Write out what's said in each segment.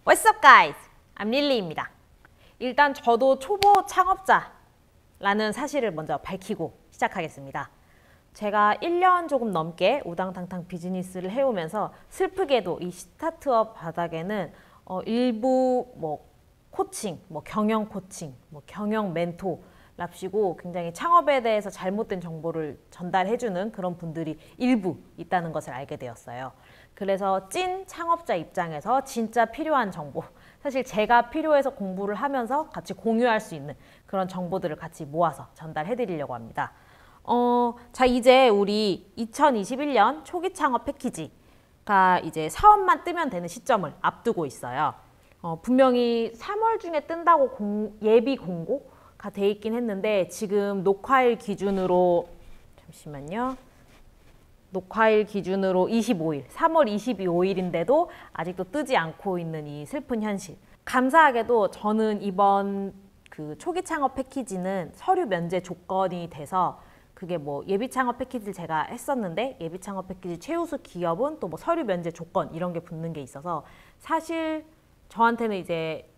What's up guys? I'm 릴리입니다. 일단 저도 초보 창업자라는 사실을 먼저 밝히고 시작하겠습니다. 제가 1년 조금 넘게 우당탕탕 비즈니스를 해오면서 슬프게도 이 스타트업 바닥에는 일부 코칭, 경영 코칭, 경영 멘토 랍시고 굉장히 창업에 대해서 잘못된 정보를 전달해주는 그런 분들이 일부 있다는 것을 알게 되었어요. 그래서 찐 창업자 입장에서 진짜 필요한 정보, 사실 제가 필요해서 공부를 하면서 같이 공유할 수 있는 그런 정보들을 같이 모아서 전달해 드리려고 합니다. 자, 이제 우리 2021년 초기 창업 패키지가 이제 사업만 뜨면 되는 시점을 앞두고 있어요. 분명히 3월 중에 뜬다고 예비 공고가 돼 있긴 했는데 지금 녹화일 기준으로 잠시만요. 녹화일 기준으로 25일, 3월 25일인데도 아직도 뜨지 않고 있는 이 슬픈 현실. 감사하게도 저는 이번 그 초기 창업 패키지는 서류 면제 조건이 돼서 그게 예비 창업 패키지를 제가 했었는데 예비 창업 패키지 최우수 기업은 또 서류 면제 조건 이런 게 붙는 게 있어서 사실 저한테는 이제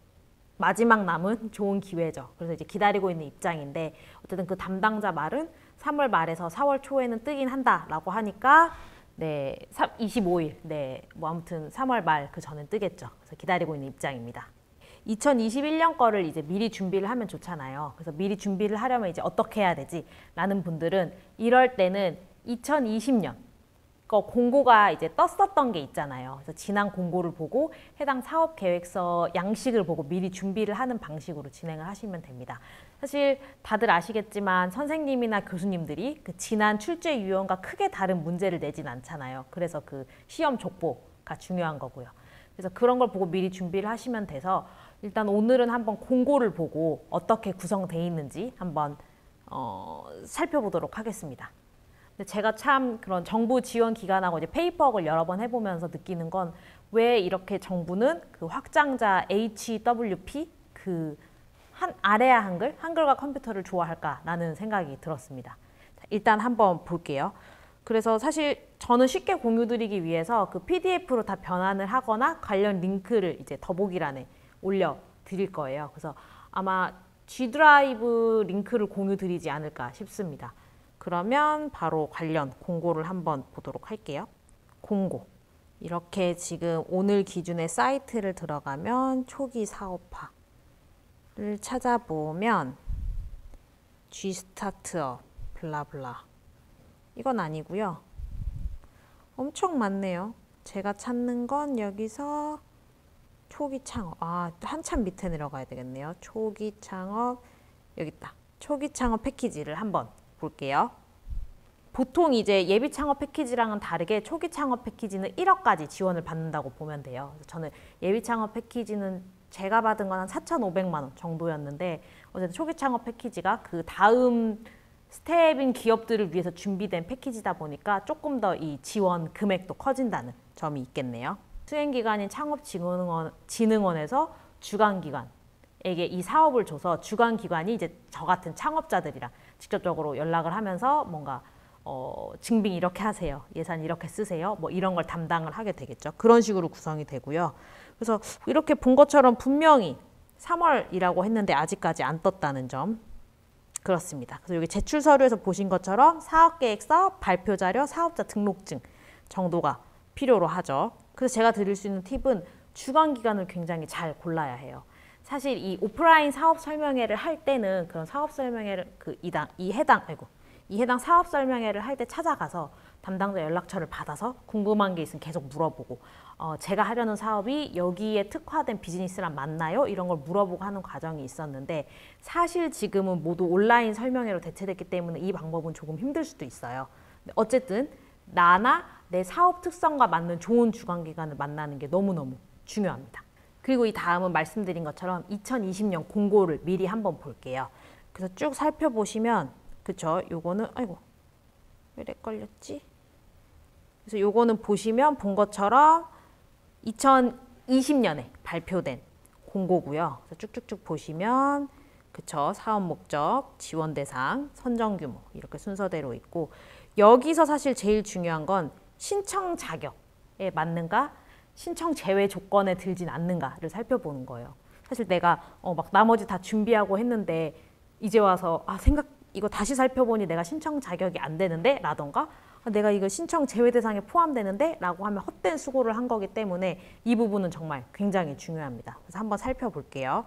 마지막 남은 좋은 기회죠. 그래서 이제 기다리고 있는 입장인데 어쨌든 그 담당자 말은 3월 말에서 4월 초에는 뜨긴 한다라고 하니까 네, 25일, 네, 아무튼 3월 말 그 전엔 뜨겠죠. 그래서 기다리고 있는 입장입니다. 2021년 거를 이제 미리 준비를 하면 좋잖아요. 그래서 미리 준비를 하려면 이제 어떻게 해야 되지? 라는 분들은 이럴 때는 2020년 거 공고가 이제 떴었던 게 있잖아요. 그래서 지난 공고를 보고 해당 사업 계획서 양식을 보고 미리 준비를 하는 방식으로 진행을 하시면 됩니다. 사실 다들 아시겠지만 선생님이나 교수님들이 그 지난 출제 유형과 크게 다른 문제를 내진 않잖아요. 그래서 그 시험 족보가 중요한 거고요. 그래서 그런 걸 보고 미리 준비를 하시면 돼서 일단 오늘은 한번 공고를 보고 어떻게 구성되어 있는지 한번 살펴보도록 하겠습니다. 근데 제가 참 그런 정부 지원 기관하고 이제 페이퍼웍을 여러 번 해보면서 느끼는 건 왜 이렇게 정부는 그 확장자 HWP 아래야 한글과 컴퓨터를 좋아할까라는 생각이 들었습니다. 자, 일단 한번 볼게요. 그래서 사실 저는 쉽게 공유드리기 위해서 그 PDF로 다 변환을 하거나 관련 링크를 이제 더보기란에 올려드릴 거예요. 그래서 아마 G 드라이브 링크를 공유드리지 않을까 싶습니다. 그러면 바로 관련 공고를 한번 보도록 할게요. 공고. 이렇게 지금 오늘 기준의 사이트를 들어가면 초기 사업화를 찾아보면 G스타트업 블라블라 이건 아니고요. 엄청 많네요. 제가 찾는 건 여기서 초기 창업, 한참 밑에 내려가야 되겠네요. 초기 창업, 여기 있다. 초기 창업 패키지를 한번 볼게요. 보통 이제 예비 창업 패키지랑은 다르게 초기 창업 패키지는 1억까지 지원을 받는다고 보면 돼요. 저는 예비 창업 패키지는 제가 받은 건 한 4,500만 원 정도였는데 어쨌든 초기 창업 패키지가 그 다음 스텝인 기업들을 위해서 준비된 패키지다 보니까 조금 더 이 지원 금액도 커진다는 점이 있겠네요. 수행기관인 창업진흥원에서 주관기관에게 이 사업을 줘서 주관기관이 이제 저 같은 창업자들이랑 직접적으로 연락을 하면서 뭔가 증빙 이렇게 하세요. 예산 이렇게 쓰세요. 이런 걸 담당을 하게 되겠죠. 그런 식으로 구성이 되고요. 그래서 이렇게 본 것처럼 분명히 3월이라고 했는데 아직까지 안 떴다는 점. 그렇습니다. 그래서 여기 제출 서류에서 보신 것처럼 사업계획서, 발표자료, 사업자 등록증 정도가 필요로 하죠. 그래서 제가 드릴 수 있는 팁은 주관기관을 굉장히 잘 골라야 해요. 사실 이 오프라인 사업 설명회를 할 때는 그런 사업 설명회를 이 해당 사업 설명회를 할 때 찾아가서 담당자 연락처를 받아서 궁금한 게 있으면 계속 물어보고 제가 하려는 사업이 여기에 특화된 비즈니스랑 맞나요? 이런 걸 물어보고 하는 과정이 있었는데 사실 지금은 모두 온라인 설명회로 대체됐기 때문에 이 방법은 조금 힘들 수도 있어요. 어쨌든 나나 내 사업 특성과 맞는 좋은 주관기관을 만나는 게 너무너무 중요합니다. 그리고 이 다음은 말씀드린 것처럼 2020년 공고를 미리 한번 볼게요. 그래서 쭉 살펴보시면 그쵸? 요거는 아이고 왜 이래 걸렸지? 그래서 요거는 보시면 본 것처럼 2020년에 발표된 공고고요. 그래서 쭉쭉쭉 보시면 그쵸? 사업 목적, 지원 대상, 선정 규모 이렇게 순서대로 있고 여기서 사실 제일 중요한 건 신청 자격에 맞는가 신청 제외 조건에 들진 않는가를 살펴보는 거예요. 사실 내가 막 나머지 다 준비하고 했는데 이제 와서 이거 다시 살펴보니 내가 신청 자격이 안 되는데 라던가 내가 이거 신청 제외 대상에 포함되는데 라고 하면 헛된 수고를 한 거기 때문에 이 부분은 정말 굉장히 중요합니다. 그래서 한번 살펴볼게요.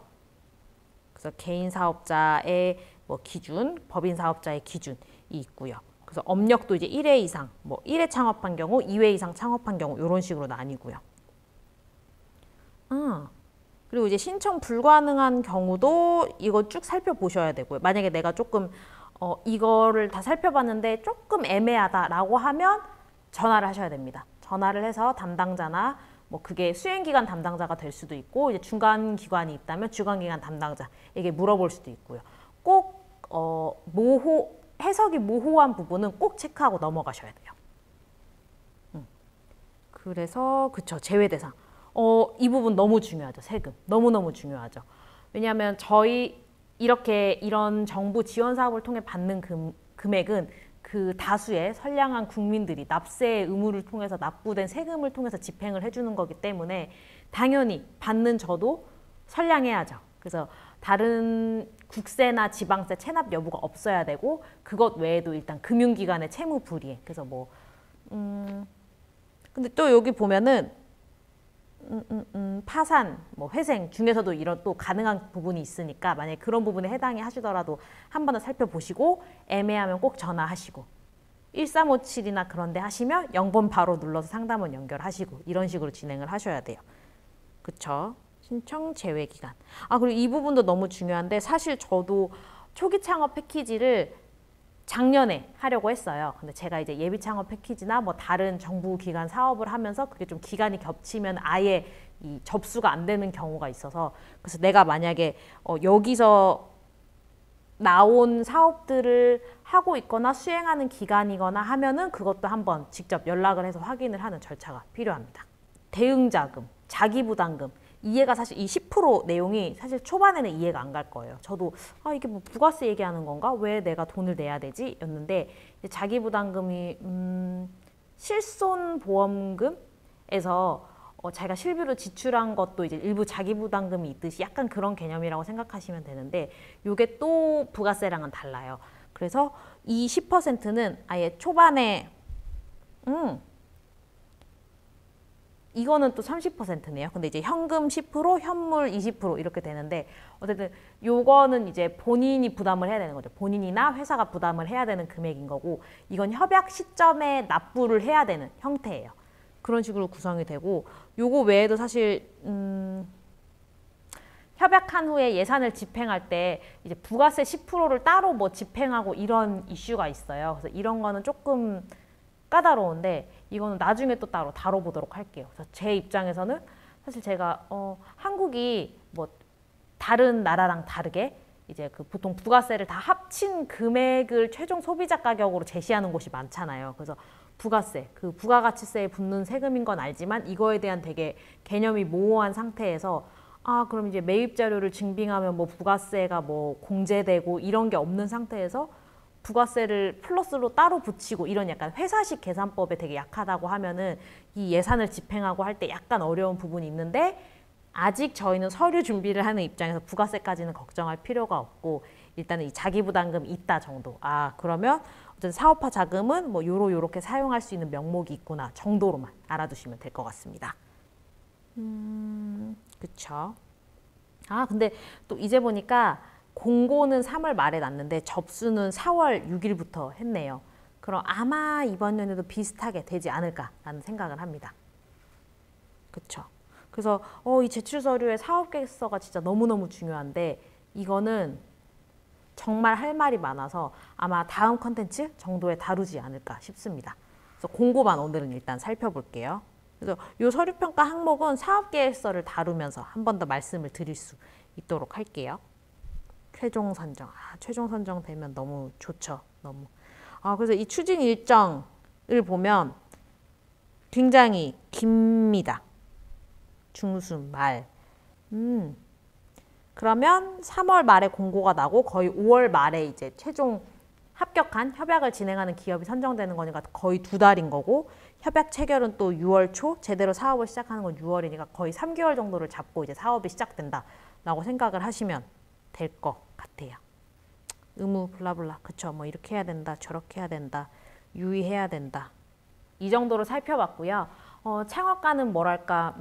그래서 개인 사업자의 뭐 기준, 법인 사업자의 기준이 있고요. 그래서 업력도 이제 1회 이상, 뭐 1회 창업한 경우, 2회 이상 창업한 경우 이런 식으로 나뉘고요. 그리고 이제 신청 불가능한 경우도 이거 쭉 살펴보셔야 되고요. 만약에 내가 조금 이거를 다 살펴봤는데 조금 애매하다라고 하면 전화를 하셔야 됩니다. 전화를 해서 담당자나 뭐 그게 수행기관 담당자가 될 수도 있고 이제 중간기관이 있다면 중간기관 담당자에게 물어볼 수도 있고요. 꼭 해석이 모호한 부분은 꼭 체크하고 넘어가셔야 돼요. 그래서 그쵸, 제외 대상. 이 부분 너무 중요하죠. 세금. 너무너무 중요하죠. 왜냐하면 저희 이런 정부 지원 사업을 통해 받는 금액은 그 다수의 선량한 국민들이 납세의 의무를 통해서 납부된 세금을 통해서 집행을 해주는 거기 때문에 당연히 받는 저도 선량해야죠. 그래서 다른 국세나 지방세 체납 여부가 없어야 되고 그것 외에도 일단 금융기관의 채무 불이행. 그래서 근데 또 여기 보면은 파산, 뭐 회생 중에서도 이런 또 가능한 부분이 있으니까 만약에 그런 부분에 해당이 하시더라도 한 번 더 살펴보시고 애매하면 꼭 전화하시고 1357이나 그런 데 하시면 0번 바로 눌러서 상담원 연결하시고 이런 식으로 진행을 하셔야 돼요. 그쵸? 신청 제외 기간. 그리고 이 부분도 너무 중요한데 사실 저도 초기 창업 패키지를 작년에 하려고 했어요. 근데 제가 이제 예비 창업 패키지나 뭐 다른 정부 기관 사업을 하면서 그게 좀 기간이 겹치면 아예 이 접수가 안 되는 경우가 있어서 그래서 내가 만약에 여기서 나온 사업들을 하고 있거나 수행하는 기간이거나 하면은 그것도 한번 직접 연락을 해서 확인을 하는 절차가 필요합니다. 대응자금, 자기부담금 이해가 사실 이 10% 내용이 사실 초반에는 이해가 안 갈 거예요. 저도 이게 뭐 부가세 얘기하는 건가? 왜 내가 돈을 내야 되지? 였는데 자기부담금이 실손보험금에서 자기가 실비로 지출한 것도 이제 일부 자기부담금이 있듯이 약간 그런 개념이라고 생각하시면 되는데 이게 또 부가세랑은 달라요. 그래서 이 10%는 아예 초반에 이거는 또 30%네요. 근데 이제 현금 10%, 현물 20% 이렇게 되는데 어쨌든 요거는 이제 본인이 부담을 해야 되는 거죠. 본인이나 회사가 부담을 해야 되는 금액인 거고 이건 협약 시점에 납부를 해야 되는 형태예요. 그런 식으로 구성이 되고 요거 외에도 사실 협약한 후에 예산을 집행할 때 이제 부가세 10%를 따로 뭐 집행하고 이런 이슈가 있어요. 그래서 이런 거는 조금 까다로운데 이거는 나중에 또 따로 다뤄보도록 할게요. 그래서 제 입장에서는 사실 제가 한국이 뭐 다른 나라랑 다르게 이제 그 보통 부가세를 다 합친 금액을 최종 소비자 가격으로 제시하는 곳이 많잖아요. 그래서 부가세, 그 부가가치세에 붙는 세금인 건 알지만 이거에 대한 되게 개념이 모호한 상태에서 그럼 이제 매입 자료를 증빙하면 뭐 부가세가 뭐 공제되고 이런 게 없는 상태에서 부가세를 플러스로 따로 붙이고 이런 약간 회사식 계산법에 되게 약하다고 하면은 이 예산을 집행하고 할 때 약간 어려운 부분이 있는데 아직 저희는 서류 준비를 하는 입장에서 부가세까지는 걱정할 필요가 없고 일단은 이 자기부담금 있다 정도. 그러면 어쨌든 사업화 자금은 뭐 요렇게 사용할 수 있는 명목이 있구나 정도로만 알아두시면 될 것 같습니다. 그쵸. 근데 또 이제 보니까 공고는 3월 말에 났는데 접수는 4월 6일부터 했네요. 그럼 아마 이번 연에도 비슷하게 되지 않을까라는 생각을 합니다. 그쵸. 그래서 이 제출 서류의 사업계획서가 진짜 너무너무 중요한데 이거는 정말 할 말이 많아서 아마 다음 컨텐츠 정도에 다루지 않을까 싶습니다. 그래서 공고만 오늘은 일단 살펴볼게요. 그래서 이 서류평가 항목은 사업계획서를 다루면서 한 번 더 말씀을 드릴 수 있도록 할게요. 최종 선정. 최종 선정 되면 너무 좋죠. 너무. 그래서 이 추진 일정을 보면 굉장히 깁니다. 중순 말. 그러면 3월 말에 공고가 나고 거의 5월 말에 이제 최종 합격한 협약을 진행하는 기업이 선정되는 거니까 거의 2달인 거고 협약 체결은 또 6월 초, 제대로 사업을 시작하는 건 6월이니까 거의 3개월 정도를 잡고 이제 사업이 시작된다라고 생각을 하시면 될 것 같아요. 의무 블라블라 그쵸 뭐 이렇게 해야 된다 저렇게 해야 된다 유의해야 된다 이 정도로 살펴봤고요. 창업가는 뭐랄까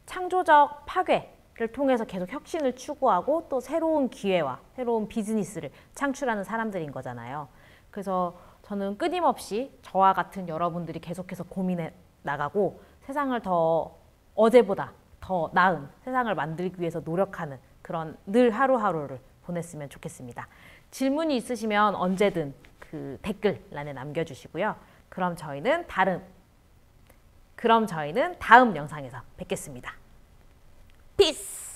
창조적 파괴를 통해서 계속 혁신을 추구하고 또 새로운 기회와 새로운 비즈니스를 창출하는 사람들인 거잖아요. 그래서 저는 끊임없이 저와 같은 여러분들이 계속해서 고민해 나가고 세상을 더 어제보다 더 나은 세상을 만들기 위해서 노력하는 그런 늘 하루하루를 보냈으면 좋겠습니다. 질문이 있으시면 언제든 그 댓글란에 남겨주시고요. 그럼 저희는 다음 영상에서 뵙겠습니다. 피스!